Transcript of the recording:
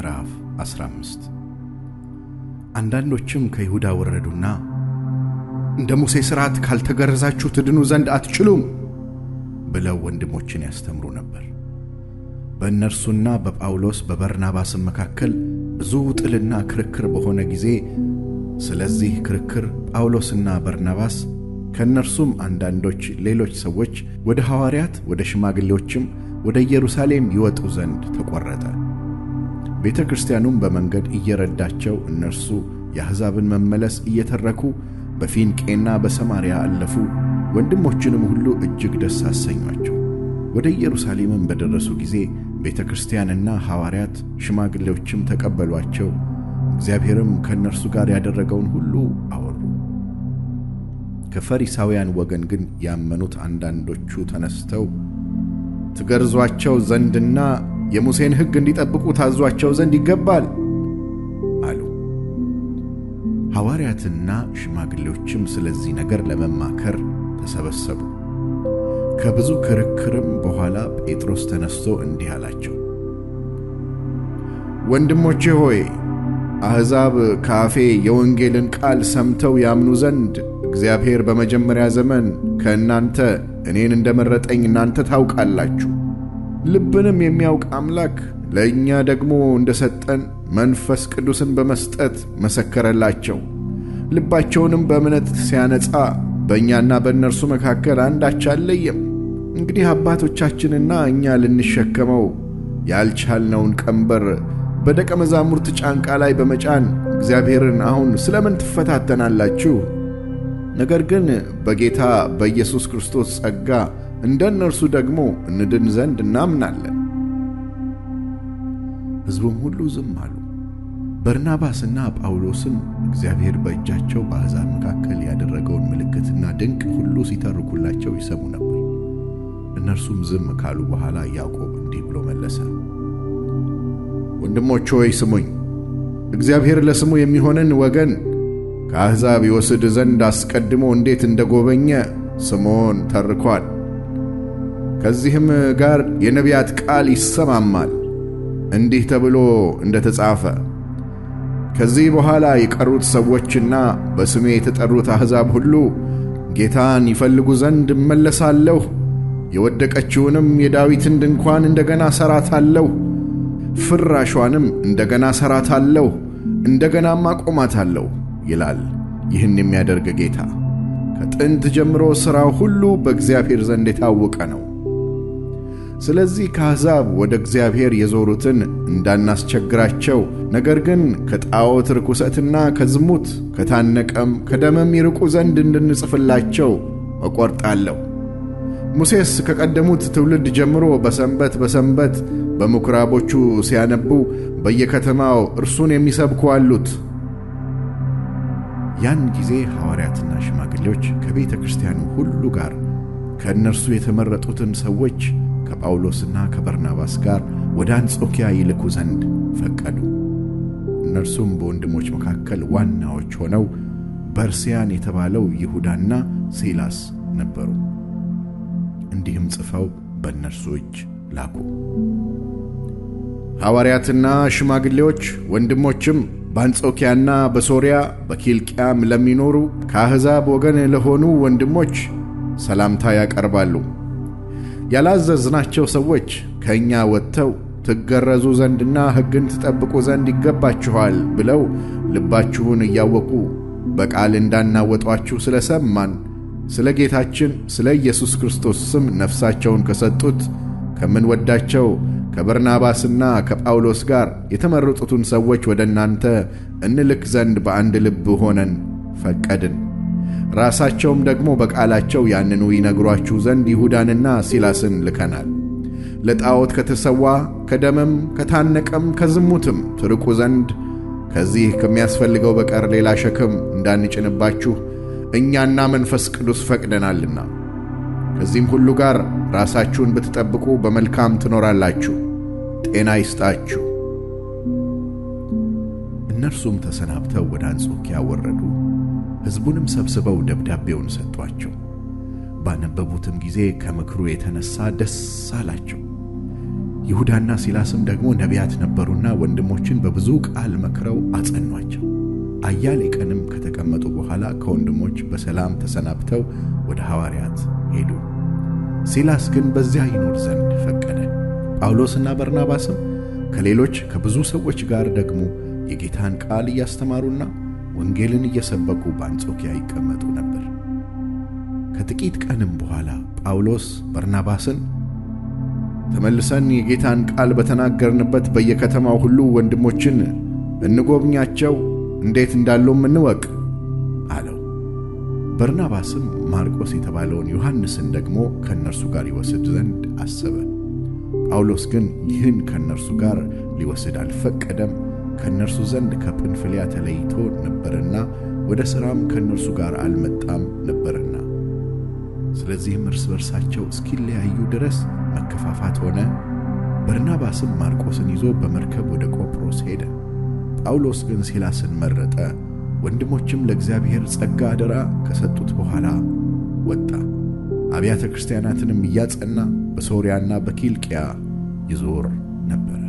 ምዕራፍ 15 አንዳንዶችም ከይሁዳ ወረዱና እንደ ሙሴ ሥርዓት ካልተገረዛችሁ ትድኑ ዘንድ አትችሉም ብለው ወንድሞችን ያስተምሩ ነበር። በእነርሱና በጳውሎስ በበርናባስም መካከል ብዙ ጥልና ክርክር በሆነ ጊዜ ስለዚህ ክርክር ጳውሎስና በርናባስ ከእነርሱም አንዳንዶች ሌሎች ሰዎች ወደ ሐዋርያት ወደ ሽማግሌዎችም ወደ ኢየሩሳሌም ይወጡ ዘንድ ተቈረጠ። ቤተ ክርስቲያኑም በመንገድ እየረዳቸው እነርሱ የአሕዛብን መመለስ እየተረኩ በፊንቄና በሰማርያ አለፉ። ወንድሞችንም ሁሉ እጅግ ደስ አሰኟቸው። ወደ ኢየሩሳሌምም በደረሱ ጊዜ ቤተ ክርስቲያንና ሐዋርያት ሽማግሌዎችም ተቀበሏቸው። እግዚአብሔርም ከእነርሱ ጋር ያደረገውን ሁሉ አወሩ። ከፈሪሳውያን ወገን ግን ያመኑት አንዳንዶቹ ተነስተው ትገርዟቸው ዘንድና የሙሴን ሕግ እንዲጠብቁ ታዟቸው ዘንድ ይገባል አሉ። ሐዋርያትና ሽማግሌዎችም ስለዚህ ነገር ለመማከር ተሰበሰቡ። ከብዙ ክርክርም በኋላ ጴጥሮስ ተነስቶ እንዲህ አላቸው፣ ወንድሞቼ ሆይ፣ አሕዛብ ከአፌ የወንጌልን ቃል ሰምተው ያምኑ ዘንድ እግዚአብሔር በመጀመሪያ ዘመን ከእናንተ እኔን እንደመረጠኝ እናንተ ታውቃላችሁ። ልብንም የሚያውቅ አምላክ ለእኛ ደግሞ እንደሰጠን መንፈስ ቅዱስን በመስጠት መሰከረላቸው። ልባቸውንም በእምነት ሲያነጻ በእኛና በእነርሱ መካከል አንዳች አልለየም። እንግዲህ አባቶቻችንና እኛ ልንሸከመው ያልቻልነውን ቀንበር በደቀ መዛሙርት ጫንቃ ላይ በመጫን እግዚአብሔርን አሁን ስለምን ትፈታተናላችሁ? ነገር ግን በጌታ በኢየሱስ ክርስቶስ ጸጋ እንደ እነርሱ ደግሞ እንድን ዘንድ እናምናለን። ሕዝቡም ሁሉ ዝም አሉ። በርናባስና ጳውሎስም እግዚአብሔር በእጃቸው በአሕዛብ መካከል ያደረገውን ምልክትና ድንቅ ሁሉ ሲተርኩላቸው ይሰሙ ነበር። እነርሱም ዝም ካሉ በኋላ ያዕቆብ እንዲህ ብሎ መለሰ፣ ወንድሞች ሆይ ስሙኝ። እግዚአብሔር ለስሙ የሚሆንን ወገን ከአሕዛብ ይወስድ ዘንድ አስቀድሞ እንዴት እንደጎበኘ ስምዖን ተርኳል። ከዚህም ጋር የነቢያት ቃል ይሰማማል። እንዲህ ተብሎ እንደተጻፈ ከዚህ በኋላ የቀሩት ሰዎችና በስሜ የተጠሩት አሕዛብ ሁሉ ጌታን ይፈልጉ ዘንድ እመለሳለሁ፣ የወደቀችውንም የዳዊትን ድንኳን እንደገና ሠራታለሁ፣ ፍራሿንም እንደገና ሠራታለሁ፣ እንደገናም አቆማታለሁ ይላል ይህን የሚያደርግ ጌታ። ከጥንት ጀምሮ ሥራው ሁሉ በእግዚአብሔር ዘንድ የታወቀ ነው። ስለዚህ ከአሕዛብ ወደ እግዚአብሔር የዞሩትን እንዳናስቸግራቸው፣ ነገር ግን ከጣዖት ርኩሰትና ከዝሙት ከታነቀም ከደምም ይርቁ ዘንድ እንድንጽፍላቸው እቈርጣለሁ። ሙሴስ ከቀደሙት ትውልድ ጀምሮ በሰንበት በምኵራቦቹ ሲያነቡ በየከተማው እርሱን የሚሰብኩ አሉት። ያን ጊዜ ሐዋርያትና ሽማግሌዎች ከቤተ ክርስቲያኑ ሁሉ ጋር ከእነርሱ የተመረጡትን ሰዎች ከጳውሎስና ከበርናባስ ጋር ወደ አንጾኪያ ይልኩ ዘንድ ፈቀዱ። እነርሱም በወንድሞች መካከል ዋናዎች ሆነው በርስያን የተባለው ይሁዳና ሲላስ ነበሩ። እንዲህም ጽፈው በእነርሱ እጅ ላኩ። ሐዋርያትና ሽማግሌዎች ወንድሞችም በአንጾኪያና በሶርያ በኪልቅያም ለሚኖሩ ከአሕዛብ ወገን ለሆኑ ወንድሞች ሰላምታ ያቀርባሉ። ያላዘዝናቸው ሰዎች ከእኛ ወጥተው ትገረዙ ዘንድና ሕግን ትጠብቁ ዘንድ ይገባችኋል ብለው ልባችሁን እያወቁ በቃል እንዳናወጧችሁ ስለ ሰማን ስለ ጌታችን ስለ ኢየሱስ ክርስቶስ ስም ነፍሳቸውን ከሰጡት ከምንወዳቸው ከበርናባስና ከጳውሎስ ጋር የተመረጡትን ሰዎች ወደ እናንተ እንልክ ዘንድ በአንድ ልብ ሆነን ፈቀድን። ራሳቸውም ደግሞ በቃላቸው ያንኑ ይነግሯችሁ ዘንድ ይሁዳንና ሲላስን ልከናል። ለጣዖት ከተሰዋ ከደምም ከታነቀም ከዝሙትም ትርቁ ዘንድ ከዚህ ከሚያስፈልገው በቀር ሌላ ሸክም እንዳንጭንባችሁ እኛና መንፈስ ቅዱስ ፈቅደናልና። ከዚህም ሁሉ ጋር ራሳችሁን ብትጠብቁ በመልካም ትኖራላችሁ። ጤና ይስጣችሁ። እነርሱም ተሰናብተው ወደ አንጾኪያ ወረዱ። ሕዝቡንም ሰብስበው ደብዳቤውን ሰጧቸው። ባነበቡትም ጊዜ ከምክሩ የተነሣ ደስ አላቸው። ይሁዳና ሲላስም ደግሞ ነቢያት ነበሩና ወንድሞችን በብዙ ቃል መክረው አጸኗቸው። አያሌ ቀንም ከተቀመጡ በኋላ ከወንድሞች በሰላም ተሰናብተው ወደ ሐዋርያት ሄዱ። ሲላስ ግን በዚያ ይኖር ዘንድ ፈቀደ። ጳውሎስና በርናባስም ከሌሎች ከብዙ ሰዎች ጋር ደግሞ የጌታን ቃል እያስተማሩና ወንጌልን እየሰበኩ በአንጾኪያ ይቀመጡ ነበር። ከጥቂት ቀንም በኋላ ጳውሎስ በርናባስን ተመልሰን የጌታን ቃል በተናገርንበት በየከተማው ሁሉ ወንድሞችን እንጎብኛቸው፣ እንዴት እንዳሉም እንወቅ አለው። በርናባስም ማርቆስ የተባለውን ዮሐንስን ደግሞ ከእነርሱ ጋር ይወስድ ዘንድ አሰበ። ጳውሎስ ግን ይህን ከእነርሱ ጋር ሊወስድ አልፈቀደም። ከእነርሱ ዘንድ ከጵንፍልያ ተለይቶ ነበርና ወደ ሥራም ከእነርሱ ጋር አልመጣም ነበርና። ስለዚህም እርስ በርሳቸው እስኪለያዩ ድረስ መከፋፋት ሆነ። በርናባስም ማርቆስን ይዞ በመርከብ ወደ ቆጵሮስ ሄደ። ጳውሎስ ግን ሲላስን መረጠ። ወንድሞችም ለእግዚአብሔር ጸጋ አደራ ከሰጡት በኋላ ወጣ። አብያተ ክርስቲያናትንም እያጸና በሶርያና በኪልቅያ ይዞር ነበር።